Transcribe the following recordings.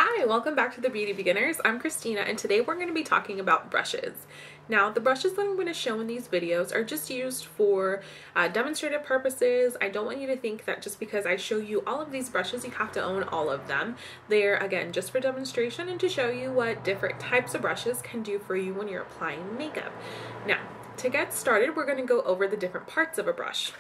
Hi, welcome back to the Beauty Beginners. I'm Christina and today we're going to be talking about brushes. Now the brushes that I'm going to show in these videos are just used for demonstrative purposes. I don't want you to think that just because I show you all of these brushes you have to own all of them. They're again just for demonstration and to show you what different types of brushes can do for you when you're applying makeup. Now to get started we're going to go over the different parts of a brush.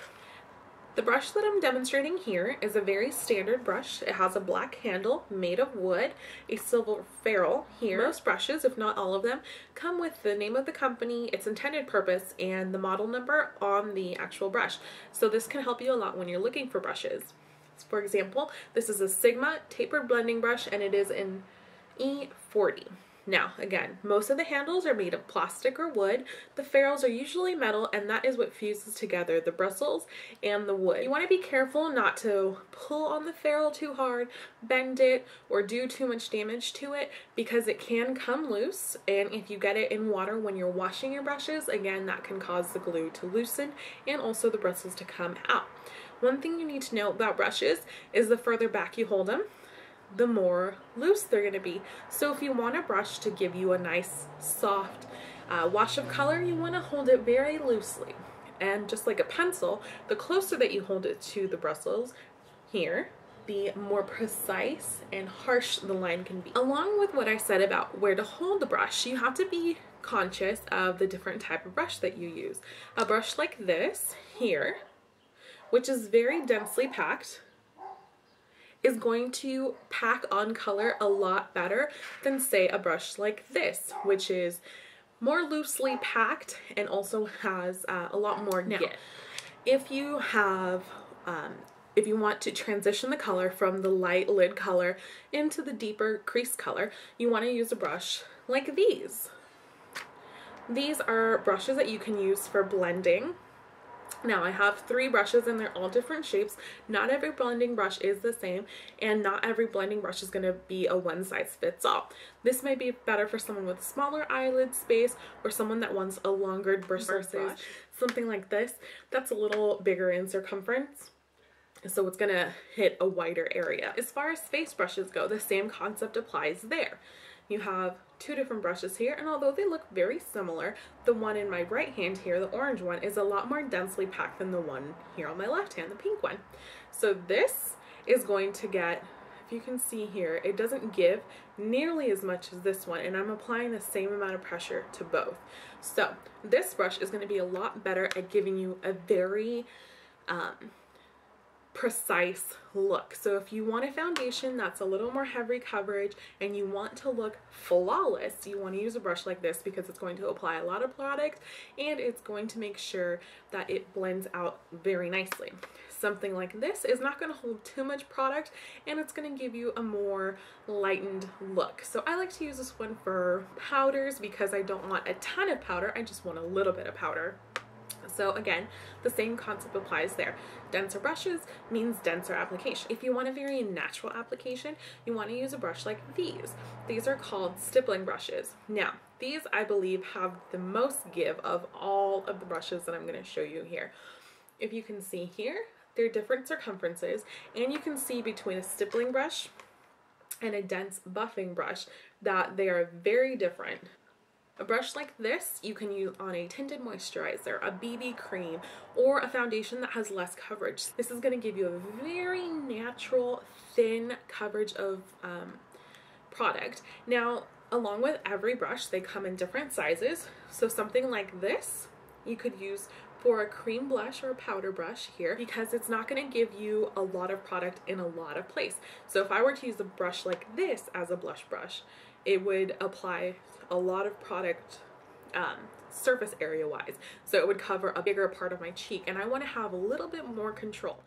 The brush that I'm demonstrating here is a very standard brush. It has a black handle made of wood, a silver ferrule here. Most brushes, if not all of them, come with the name of the company, its intended purpose, and the model number on the actual brush. So this can help you a lot when you're looking for brushes. For example, this is a Sigma tapered blending brush and it is in E40. Now, again, most of the handles are made of plastic or wood. The ferrules are usually metal, and that is what fuses together the bristles and the wood. You want to be careful not to pull on the ferrule too hard, bend it, or do too much damage to it because it can come loose, and if you get it in water when you're washing your brushes, again, that can cause the glue to loosen and also the bristles to come out. One thing you need to know about brushes is the further back you hold them, the more loose they're going to be. So if you want a brush to give you a nice soft wash of color, you want to hold it very loosely. And just like a pencil, the closer that you hold it to the bristles here, the more precise and harsh the line can be. Along with what I said about where to hold the brush, you have to be conscious of the different type of brush that you use. A brush like this here, which is very densely packed, is going to pack on color a lot better than say a brush like this, which is more loosely packed and also has a lot more get. If you have if you want to transition the color from the light lid color into the deeper crease color, you want to use a brush like these. These are brushes that you can use for blending. Now I have 3 brushes and they're all different shapes. Not every blending brush is the same and not every blending brush is going to be a one-size-fits-all. This may be better for someone with smaller eyelid space or someone that wants a longer bristle brush. Something like this that's a little bigger in circumference, so it's going to hit a wider area. As far as face brushes go, the same concept applies there. You have 2 different brushes here, and although they look very similar, the one in my right hand here, the orange one, is a lot more densely packed than the one here on my left hand, the pink one. So this is going to get, if you can see here, it doesn't give nearly as much as this one, and I'm applying the same amount of pressure to both. So this brush is going to be a lot better at giving you a very precise look. So if you want a foundation that's a little more heavy coverage and you want to look flawless, you want to use a brush like this because it's going to apply a lot of product and it's going to make sure that it blends out very nicely. Something like this is not going to hold too much product and it's going to give you a more lightened look. So I like to use this one for powders because I don't want a ton of powder, I just want a little bit of powder. So again, the same concept applies there. Denser brushes means denser application. If you want a very natural application, you want to use a brush like these. These are called stippling brushes. Now, these I believe have the most give of all of the brushes that I'm going to show you here. If you can see here, they're different circumferences, and you can see between a stippling brush and a dense buffing brush that they are very different. A brush like this you can use on a tinted moisturizer, a BB cream, or a foundation that has less coverage. This is going to give you a very natural, thin coverage of product. Now, along with every brush, they come in different sizes. So something like this you could use for a cream blush or a powder brush here because it's not going to give you a lot of product in a lot of place. So if I were to use a brush like this as a blush brush, it would apply a lot of product surface area wise, so it would cover a bigger part of my cheek and I want to have a little bit more control.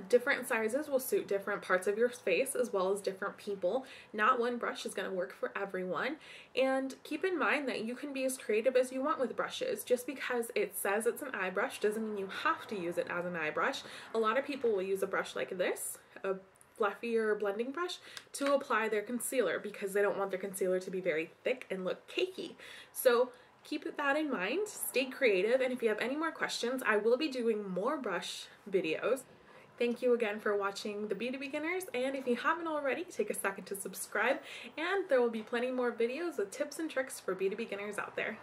Different sizes will suit different parts of your face as well as different people. Not one brush is going to work for everyone, and keep in mind that you can be as creative as you want with brushes. Just because it says it's an eye brush doesn't mean you have to use it as an eye brush. A lot of people will use a brush like this, a fluffier blending brush, to apply their concealer because they don't want their concealer to be very thick and look cakey. So keep that in mind, stay creative, and if you have any more questions, I will be doing more brush videos. Thank you again for watching The Beauty Beginners, and if you haven't already, take a second to subscribe, and there will be plenty more videos with tips and tricks for beauty beginners out there.